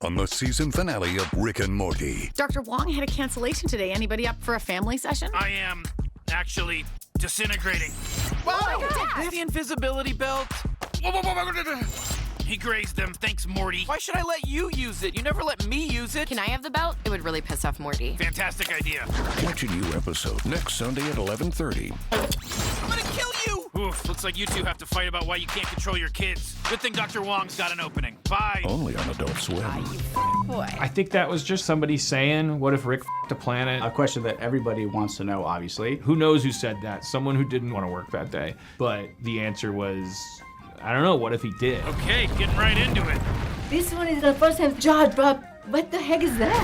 on the season finale of Rick and Morty. Dr. Wong had a cancellation today. Anybody up for a family session? I am actually disintegrating. Oh my God! The invisibility belt. He grazed them. Thanks, Morty. Why should I let you use it? You never let me use it. Can I have the belt? It would really piss off Morty. Fantastic idea. Catch a new episode next Sunday at 11:30. I'm gonna kill you! Oof, looks like you two have to fight about why you can't control your kids. Good thing Dr. Wong's got an opening. Bye. Only on Adult Swim. Boy. I think that was just somebody saying, what if Rick f***ed a planet? A question that everybody wants to know, obviously. Who knows who said that? Someone who didn't want to work that day. But the answer was, I don't know, what if he did? Okay, getting right into it. This one is the first time George, but what the heck is that?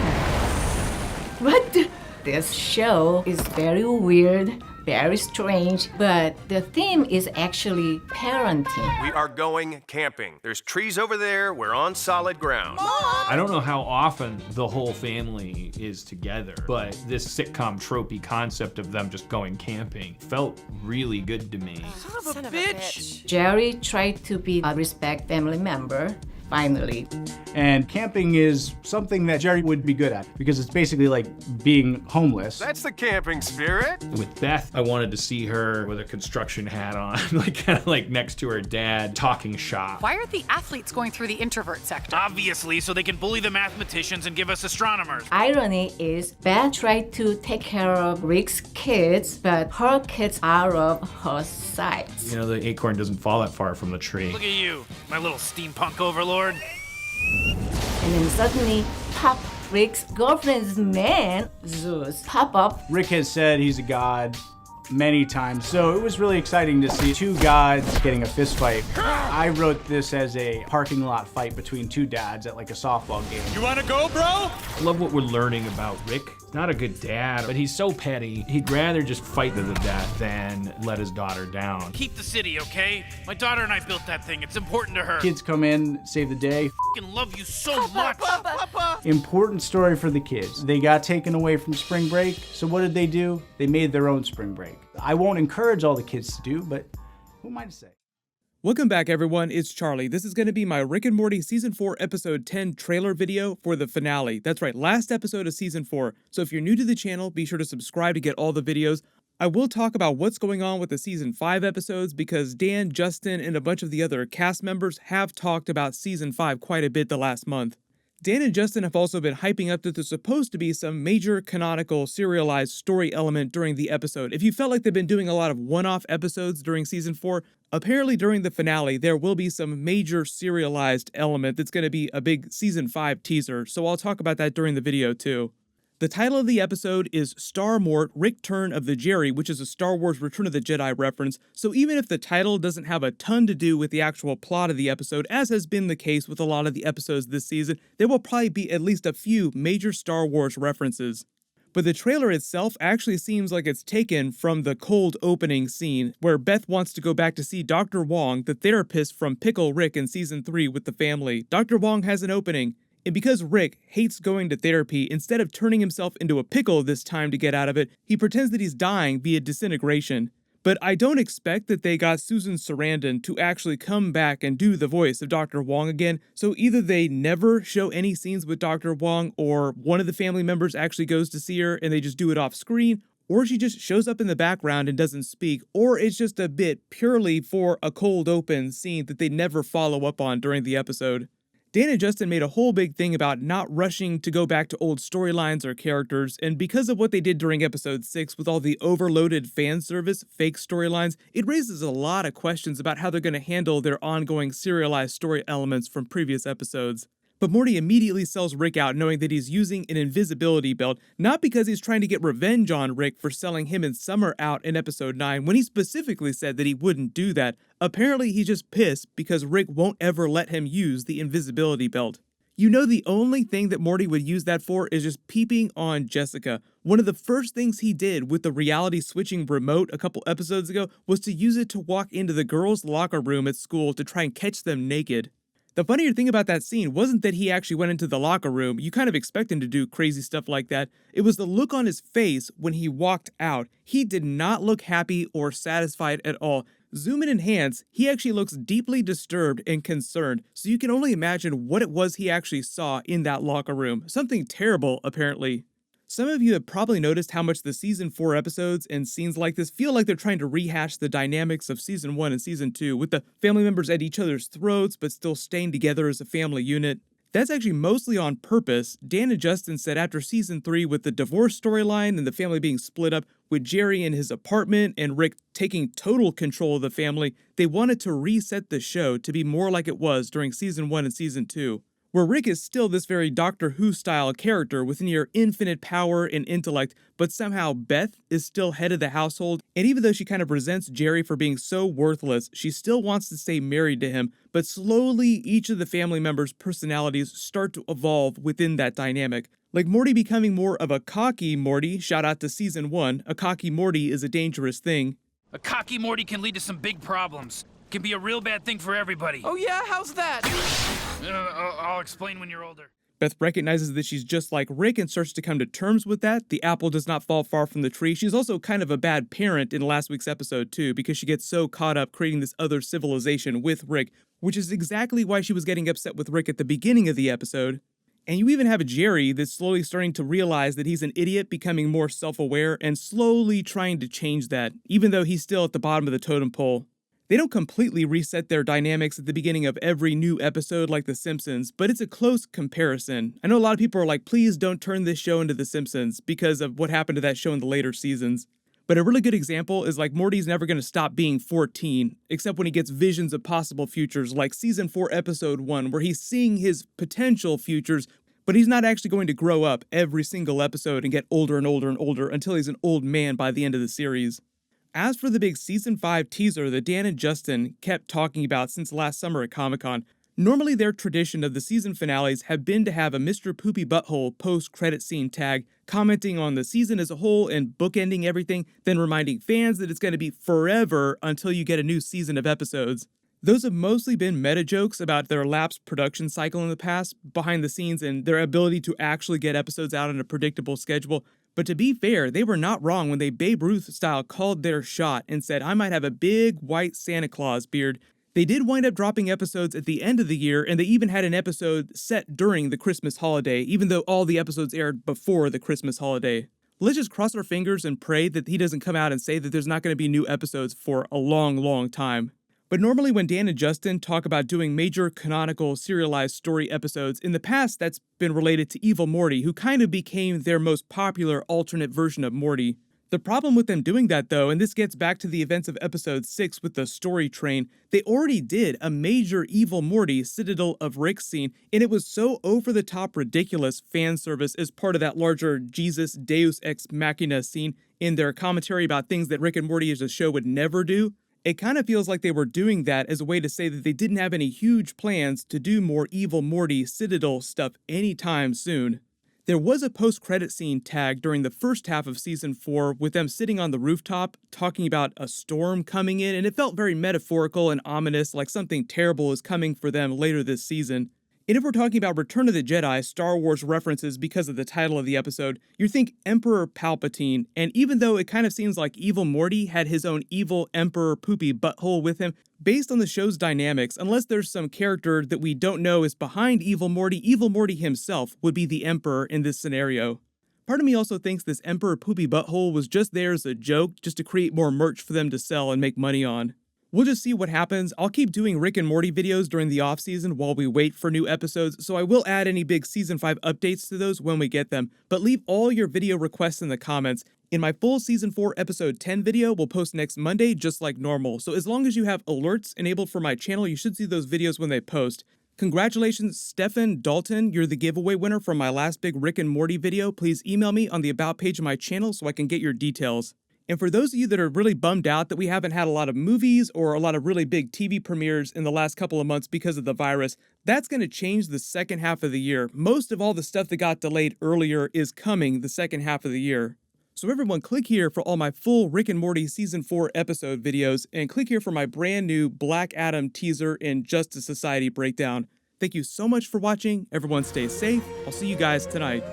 What the? This show is very weird, very strange, but the theme is actually parenting. We are going camping. There's trees over there. We're on solid ground. I don't know how often the whole family is together, but this sitcom tropey concept of them just going camping felt really good to me. Son of a bitch. Jerri tried to be a respect family member, finally. And camping is something that Jerri would be good at because it's basically like being homeless. That's the camping spirit. With Beth, I wanted to see her with a construction hat on, like kind of like next to her dad, talking shop. Why are the athletes going through the introvert sector? Obviously, so they can bully the mathematicians and give us astronomers. Irony is Beth tried to take care of Rick's kids, but her kids are of her size. You know, the acorn doesn't fall that far from the tree. Look at you, my little steampunk overlord. And then suddenly, pop, Rick's girlfriend's man, Zeus, pop up. Rick has said he's a god many times, so it was really exciting to see two gods getting a fist fight. I wrote this as a parking lot fight between two dads at like a softball game. You wanna go, bro? I love what we're learning about Rick. He's not a good dad, but he's so petty. He'd rather just fight to the death than let his daughter down. Keep the city, okay? My daughter and I built that thing. It's important to her. Kids come in, save the day. Fucking love you so much. Important story for the kids. They got taken away from spring break, so what did they do? They made their own spring break. I won't encourage all the kids to do, but who am I to say? Welcome back, everyone. It's Charlie. This is going to be my Rick and Morty Season 4 Episode 10 trailer video for the finale. That's right, last episode of Season 4. So if you're new to the channel, be sure to subscribe to get all the videos. I will talk about what's going on with the Season 5 episodes because Dan, Justin, and a bunch of the other cast members have talked about Season 5 quite a bit the last month. Dan and Justin have also been hyping up that there's supposed to be some major canonical serialized story element during the episode. If you felt like they've been doing a lot of one-off episodes during Season 4, apparently during the finale there will be some major serialized element that's going to be a big Season 5 teaser, so I'll talk about that during the video too. The title of the episode is Star Mort, Rickturn of the Jerri, which is a Star Wars Return of the Jedi reference, so even if the title doesn't have a ton to do with the actual plot of the episode, as has been the case with a lot of the episodes this season, there will probably be at least a few major Star Wars references. But the trailer itself actually seems like it's taken from the cold opening scene, where Beth wants to go back to see Dr. Wong, the therapist from Pickle Rick in Season 3 with the family. Dr. Wong has an opening. And because Rick hates going to therapy, instead of turning himself into a pickle this time to get out of it, he pretends that he's dying via disintegration. But I don't expect that they got Susan Sarandon to actually come back and do the voice of Dr. Wong again, so either they never show any scenes with Dr. Wong, or one of the family members actually goes to see her and they just do it off screen, or she just shows up in the background and doesn't speak, or it's just a bit purely for a cold open scene that they never follow up on during the episode. Dan and Justin made a whole big thing about not rushing to go back to old storylines or characters, and because of what they did during episode 6 with all the overloaded fan service, fake storylines, it raises a lot of questions about how they're going to handle their ongoing serialized story elements from previous episodes. But Morty immediately sells Rick out knowing that he's using an invisibility belt, not because he's trying to get revenge on Rick for selling him and Summer out in episode 9 when he specifically said that he wouldn't do that. Apparently he's just pissed because Rick won't ever let him use the invisibility belt. You know, the only thing that Morty would use that for is just peeping on Jessica. One of the first things he did with the reality switching remote a couple episodes ago was to use it to walk into the girls' locker room at school to try and catch them naked. The funnier thing about that scene wasn't that he actually went into the locker room. You kind of expect him to do crazy stuff like that. It was the look on his face when he walked out. He did not look happy or satisfied at all. Zoom in enhance, he actually looks deeply disturbed and concerned, so you can only imagine what it was he actually saw in that locker room. Something terrible, apparently. Some of you have probably noticed how much the Season 4 episodes and scenes like this feel like they're trying to rehash the dynamics of Season 1 and Season 2, with the family members at each other's throats but still staying together as a family unit. That's actually mostly on purpose. Dan and Justin said after Season 3, with the divorce storyline and the family being split up, with Jerri in his apartment and Rick taking total control of the family, they wanted to reset the show to be more like it was during Season 1 and Season 2. Where Rick is still this very Doctor Who-style character with near infinite power and intellect, but somehow Beth is still head of the household, and even though she kind of resents Jerri for being so worthless, she still wants to stay married to him, but slowly each of the family members' personalities start to evolve within that dynamic. Like Morty becoming more of a cocky Morty, shout out to Season 1, a cocky Morty is a dangerous thing. A cocky Morty can lead to some big problems. Can be a real bad thing for everybody. Oh yeah, how's that? I'll explain when you're older. Beth recognizes that she's just like Rick and starts to come to terms with that. The apple does not fall far from the tree. She's also kind of a bad parent in last week's episode too, because she gets so caught up creating this other civilization with Rick, which is exactly why she was getting upset with Rick at the beginning of the episode. And you even have a Jerri that's slowly starting to realize that he's an idiot, becoming more self-aware, and slowly trying to change that, even though he's still at the bottom of the totem pole. They don't completely reset their dynamics at the beginning of every new episode like The Simpsons, but it's a close comparison. I know a lot of people are like, please don't turn this show into The Simpsons because of what happened to that show in the later seasons. But a really good example is like Morty's never going to stop being 14, except when he gets visions of possible futures like Season 4 Episode 1, where he's seeing his potential futures, but he's not actually going to grow up every single episode and get older and older and older until he's an old man by the end of the series. As for the big Season 5 teaser that Dan and Justin kept talking about since last summer at Comic-Con, normally their tradition of the season finales have been to have a Mr. Poopy Butthole post-credit scene tag, commenting on the season as a whole and bookending everything, then reminding fans that it's going to be forever until you get a new season of episodes. Those have mostly been meta jokes about their lapsed production cycle in the past, behind the scenes, and their ability to actually get episodes out on a predictable schedule. But to be fair, they were not wrong when they Babe Ruth style called their shot and said, I might have a big white Santa Claus beard. They did wind up dropping episodes at the end of the year, and they even had an episode set during the Christmas holiday, even though all the episodes aired before the Christmas holiday. Let's just cross our fingers and pray that he doesn't come out and say that there's not going to be new episodes for a long, long time. But normally when Dan and Justin talk about doing major canonical serialized story episodes, in the past that's been related to Evil Morty, who kind of became their most popular alternate version of Morty. The problem with them doing that though, and this gets back to the events of episode 6 with the story train, they already did a major Evil Morty Citadel of Rick scene, and it was so over-the-top ridiculous fan service as part of that larger Jesus Deus Ex Machina scene in their commentary about things that Rick and Morty as a show would never do. It kind of feels like they were doing that as a way to say that they didn't have any huge plans to do more Evil Morty Citadel stuff anytime soon. There was a post-credit scene tag during the first half of Season 4 with them sitting on the rooftop talking about a storm coming in, and it felt very metaphorical and ominous, like something terrible is coming for them later this season. And if we're talking about Return of the Jedi, Star Wars references because of the title of the episode, you think Emperor Palpatine, and even though it kind of seems like Evil Morty had his own evil Emperor Poopy Butthole with him, based on the show's dynamics, unless there's some character that we don't know is behind Evil Morty himself would be the Emperor in this scenario. Part of me also thinks this Emperor Poopy Butthole was just there as a joke, just to create more merch for them to sell and make money on. We'll just see what happens. I'll keep doing Rick and Morty videos during the off-season while we wait for new episodes, so I will add any big Season 5 updates to those when we get them, but leave all your video requests in the comments. In my full Season 4 Episode 10 video, we'll post next Monday just like normal, so as long as you have alerts enabled for my channel, you should see those videos when they post. Congratulations, Stefan Dalton, you're the giveaway winner from my last big Rick and Morty video. Please email me on the About page of my channel so I can get your details. And for those of you that are really bummed out that we haven't had a lot of movies or a lot of really big TV premieres in the last couple of months because of the virus, that's going to change the second half of the year. Most of all the stuff that got delayed earlier is coming the second half of the year. So everyone, click here for all my full Rick and Morty Season 4 episode videos, and click here for my brand new Black Adam teaser and Justice Society breakdown. Thank you so much for watching. Everyone stay safe. I'll see you guys tonight.